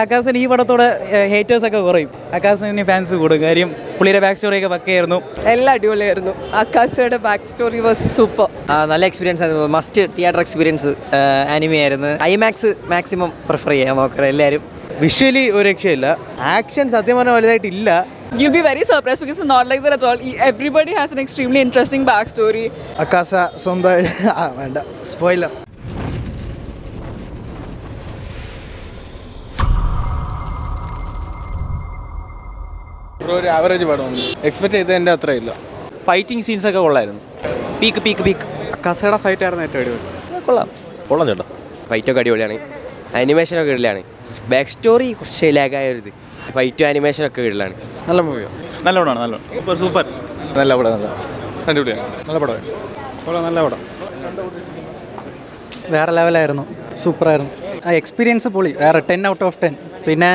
അക്കാസിന് ഈ പടത്തോടെ ഹേറ്റേഴ്സൊക്കെ കുറയും. അക്കാസിന് ഫാൻസ് കൂടും. കാര്യം പുള്ളിയുടെ ബാക്ക് സ്റ്റോറിയൊക്കെ പക്കയായിരുന്നു. എല്ലാം അടിപൊളിയായിരുന്നു. അക്കാസിയുടെ ബാക്ക് സ്റ്റോറി വാസ് സൂപ്പർ. നല്ല എക്സ്പീരിയൻസ് ആയിരുന്നു. മസ്റ്റ് തിയേറ്റർ എക്സ്പീരിയൻസ് ആനിമി ആയിരുന്നു. ഐമാക്സ് മാക്സിമം പ്രിഫർ ചെയ്യാൻ നോക്കണം എല്ലാവരും. വിഷ്വലി ഒരു രക്ഷയില്ല. ആക്ഷൻ സത്യം പറഞ്ഞാൽ വലുതായിട്ടില്ല. You'll be very surprised because it's not like that at all. Everybody has an extremely interesting backstory. അക്കാസ സ്വന്തമായിട്ട് വേണ്ട സ്പോയിലർ. ഒരു ആവറേജ് പടമാണ്. എക്സ്പെക്ട് ചെയ്തതിൻ്റെ അത്രയില്ല. ഫൈറ്റിംഗ് സീൻസ് ഒക്കെ കൊള്ളായിരുന്നു. പീക്ക് അക്കാസയുടെ ഫൈറ്റ് ആയിരുന്നു ഏറ്റവും അടിപൊളി. കൊള്ളാം ചേട്ടാ. ഫൈറ്റൊക്കെ അടിപൊളിയാണ്. ആനിമേഷനൊക്കെ ഇടലാണ്. ബാക്ക് സ്റ്റോറി കുറച്ച് ലാഗായൊരിത്. ഫൈറ്റും ആനിമേഷനൊക്കെ ഇടലാണ്. നല്ല മൂവിയോ? നല്ല പടമാണ്. നല്ല സൂപ്പർ നല്ല പടം. നല്ല അടിപൊളിയാണ്. നല്ല പടമാണ്. നല്ല പടം. വേറെ ലെവലായിരുന്നു. സൂപ്പറായിരുന്നു. ആ എക്സ്പീരിയൻസ് പൊളി. വേറെ 10 out of 10. പിന്നെ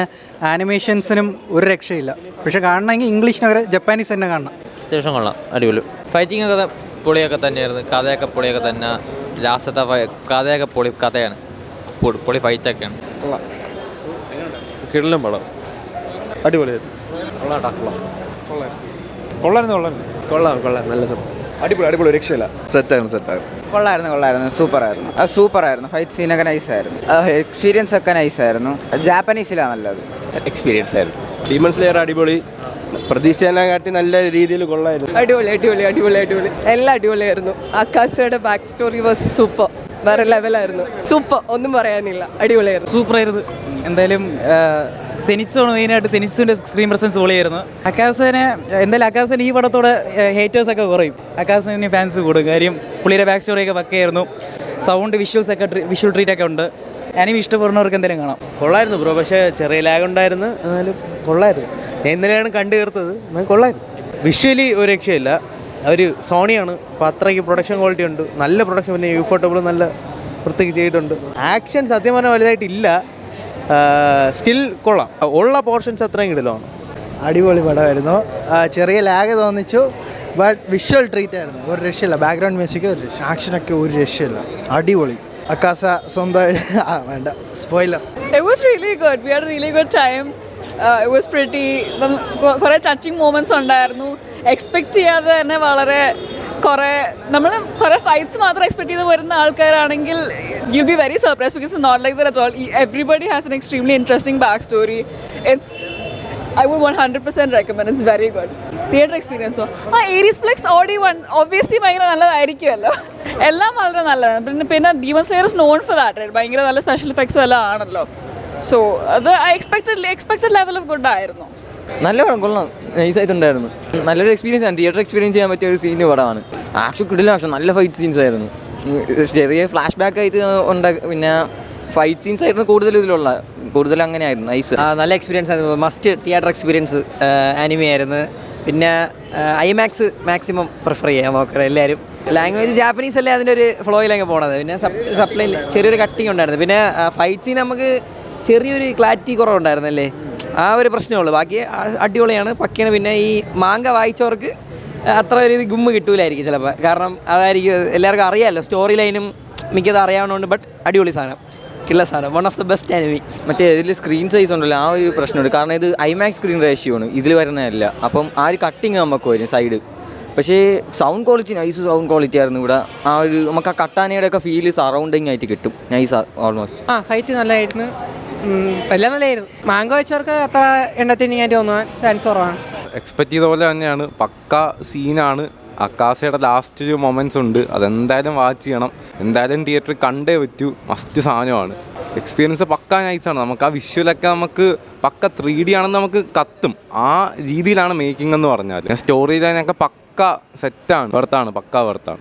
ആനിമേഷൻസിനും ഒരു രക്ഷയില്ല. പക്ഷെ കാണണമെങ്കിൽ ഇംഗ്ലീഷിനവരെ ജപ്പാനീസ് തന്നെ കാണണം. അത്യാവശ്യം കൊള്ളാം. അടിപൊളി. ഫൈറ്റിംഗ് ഒക്കെ പൊളിയൊക്കെ തന്നെയായിരുന്നു. കഥയൊക്കെ പൊളിയൊക്കെ തന്നെ. ലാസ്റ്റത്തെ കഥയൊക്കെ കഥയാണ്. പൊളി ഫൈറ്റൊക്കെയാണ്. കിടിലൻ പടം. അടിപൊളിയായിരുന്നു. കൊള്ളാം. നല്ല അടിപൊളി രക്ഷയില്ല. സെറ്റായിരുന്നു. കൊള്ളായിരുന്നു. സൂപ്പറായിരുന്നു. ഫൈറ്റ് സീനൊക്കെ നൈസായിരുന്നു. എക്സ്പീരിയൻസ് ഒക്കെ നൈസായിരുന്നു. ജാപ്പനീസിലാണ് നല്ലത്. എക്സ്പീരിയൻസ് ആയിരുന്നു. ഡീമൺ സ്ലെയർ അടിപൊളി. പ്രതീക്ഷിച്ചതിനെക്കാട്ടി നല്ല രീതിയിൽ കൊള്ളായിരുന്നു. അടിപൊളി. എല്ലാം അടിപൊളിയായിരുന്നു. അക്കാസിയുടെ ബാക്ക് സ്റ്റോറി വാസ് സൂപ്പർ. വേറെ ലെവലായിരുന്നു. സൂപ്പർ. ഒന്നും പറയാനില്ല. അടിപൊളിയായിരുന്നു. സൂപ്പറായിരുന്നു. എന്തായാലും സെനിറ്റ്സാണ് മെയിനായിട്ട്. സെനിറ്റ്സിൻ്റെ സ്ക്രീൻ പ്രസൻസ് പൊളിയായിരുന്നു. അക്കാസിന് ഈ പടത്തോടെ ഹേറ്റേഴ്സൊക്കെ കുറയും. അക്കാസിന് ഫാൻസ് കൂടും. കാര്യം പുള്ളിയുടെ ബാക്ക് സ്റ്റോറിയൊക്കെ പക്കയായിരുന്നു. സൗണ്ട് വിഷ്വൽ ട്രീറ്റ് ഒക്കെ ഉണ്ട്. ആനിമി ഇഷ്ടപ്പെടുന്നവർക്ക് എന്തെങ്കിലും കാണാം. കൊള്ളായിരുന്നു ബ്രോ. പക്ഷേ ചെറിയ ലാഗ് ഉണ്ടായിരുന്നു. എന്നാലും കൊള്ളായിരുന്നു. ഞാൻ ഇന്നലെയാണ് കണ്ടു തീർത്തത്. എന്നാൽ കൊള്ളായിരുന്നു. വിഷ്വലി ഒരു രക്ഷയില്ല. അവർ സോണിയാണ്. അപ്പോൾ അത്രയ്ക്ക് പ്രൊഡക്ഷൻ ക്വാളിറ്റി ഉണ്ട്. നല്ല പ്രൊഡക്ഷൻ. പിന്നെ യൂഫോട്ടബിൾ നല്ല വൃത്തിക്ക് ചെയ്തിട്ടുണ്ട്. ആക്ഷൻ സത്യം പറഞ്ഞാൽ വലുതായിട്ടില്ല. സ്റ്റിൽ കൊള്ളാം. ഉള്ള പോർഷൻസ് അത്രയും കിടലാണ്. അടിപൊളി പടമായിരുന്നു. ചെറിയ ലാഗ് തോന്നിച്ചു. ബട്ട് വിഷ്വൽ ട്രീറ്റ് ആയിരുന്നു. ഒരു രക്ഷയില്ല. ബാക്ക്ഗ്രൗണ്ട് മ്യൂസിക് ഒരു രക്ഷ. ആക്ഷനൊക്കെ ഒരു രക്ഷയില്ല. അടിപൊളി. അക്കാസ സ്വന്തമായിട്ട് വേണ്ട spoiler. It was really good. We had a really good time. It was pretty. കുറേ ടച്ചിങ് മൂമെൻറ്റ്സ് ഉണ്ടായിരുന്നു. എക്സ്പെക്റ്റ് ചെയ്യാതെ തന്നെ നമ്മൾ കുറേ ഫൈറ്റ്സ് മാത്രം എക്സ്പെക്ട് ചെയ്ത് വരുന്ന ആൾക്കാരാണെങ്കിൽ you'll be very surprised because it's not like that at all. Everybody has an extremely interesting backstory. I would 100% recommend. It's very good. Theatre എക്സ്പീരിയൻസോ ഏരീസ് പ്ലെക്സ് ഓഡി 1 ഒബ്വിയസ്ലി ഭയങ്കര നല്ലതായിരിക്കുമല്ലോ. എല്ലാം വളരെ നല്ലതാണ്. പിന്നെ Demon Slayer is known for that. ഭയങ്കര നല്ല special എഫക്ട്സും എല്ലാം ആണല്ലോ. സോ അത് എക്സ്പെക്റ്റഡ് ലെവൽ ഓഫ് ഗുഡ് ആയിരുന്നു. നല്ല പടം. കൊള്ളാം. നൈസായിട്ടുണ്ടായിരുന്നു. നല്ലൊരു എക്സ്പീരിയൻസ് ആണ്. തിയേറ്റർ എക്സ്പീരിയൻസ് ചെയ്യാൻ പറ്റിയ ഒരു സീന് പടമാണ്. ആക്ഷൻ കിടിലം. ആക്ഷൻ നല്ല ഫൈറ്റ് സീൻസ് ആയിരുന്നു. ചെറിയ ഫ്ലാഷ് ബാക്ക് ആയിട്ട് പിന്നെ ഫൈറ്റ് സീൻസ് ആയിരുന്നു കൂടുതൽ അങ്ങനെയായിരുന്നു. നൈസ്. നല്ല എക്സ്പീരിയൻസ് ആയിരുന്നു. മസ്റ്റ് തിയേറ്റർ എക്സ്പീരിയൻസ് ആനിമി ആയിരുന്നു. പിന്നെ ഐമാക്സ് മാക്സിമം പ്രിഫർ ചെയ്യാൻ നോക്കണം എല്ലാവരും. ലാംഗ്വേജ് ജാപ്പനീസ് അല്ലേ അതിൻ്റെ ഒരു ഫ്ലോയിലങ്ങ് പോണത്. പിന്നെ സപ്ലൈയിൽ ചെറിയൊരു കട്ടിങ് ഉണ്ടായിരുന്നു. പിന്നെ ഫൈറ്റ് സീൻ നമുക്ക് ചെറിയൊരു ക്ലാരിറ്റി കുറവുണ്ടായിരുന്നല്ലേ. ആ ഒരു പ്രശ്നമുള്ളൂ. ബാക്കി അടിപൊളിയാണ്. പക്കയാണ്. പിന്നെ ഈ മാങ്ക വായിച്ചവർക്ക് അത്ര ഒരു ഗുമ്മ് കിട്ടൂലായിരിക്കും ചിലപ്പോൾ. കാരണം അതായിരിക്കും എല്ലാവർക്കും അറിയാമല്ലോ. സ്റ്റോറി ലൈനും മിക്കത് അറിയാവുന്നതുകൊണ്ട്. ബട്ട് അടിപൊളി സാധനം. കിള്ള സാധനം. One of the best anime. മറ്റേ ഇതിൽ സ്ക്രീൻ സൈസ് ഉണ്ടല്ലോ, ആ ഒരു പ്രശ്നമുണ്ട്. കാരണം ഇത് ഐമാക്സ് സ്ക്രീൻ റേഷ്യോ ആണ്. ഇതിൽ വരുന്നതല്ല. അപ്പം ആ ഒരു കട്ടിങ് നമുക്ക് വരും സൈഡ്. പക്ഷേ sound quality nice sound quality ആയിരുന്നു ഇവിടെ. ആ ഒരു നമുക്ക് ആ കട്ടാനയുടെ ഒക്കെ ഫീല് സറൗണ്ടിങ് ആയിട്ട് കിട്ടും. Nice almost. ഫൈറ്റ് നല്ലതായിരുന്നു. എല്ലാം നല്ലതായിരുന്നു. മാങ്കോ വെച്ചവർക്ക് അത്ര എൻ്റർടൈനിങ് ആയിട്ട് തോന്നുവാൻ ചാൻസ് കുറവാണ്. എക്സ്പെക്ട് ചെയ്ത പോലെ തന്നെയാണ്. പക്ക സീനാണ്. അക്കാസയുടെ ലാസ്റ്റ് ഒരു മൊമെൻറ്റ്സ് ഉണ്ട്. അതെന്തായാലും വാച്ച് ചെയ്യണം. എന്തായാലും തിയേറ്ററിൽ കണ്ടേ പറ്റൂ. മസ്റ്റ് സാധനമാണ്. എക്സ്പീരിയൻസ് പക്ക നൈസാണ്. നമുക്ക് ആ വിഷ്വലൊക്കെ നമുക്ക് പക്ക 3D ആണെന്ന് നമുക്ക് കത്തും. ആ രീതിയിലാണ് മേക്കിംഗ് എന്ന് പറഞ്ഞാൽ. സ്റ്റോറി ലൈനൊക്കെ പക്ക സെറ്റാണ്. പക്ക വർത്താണ്.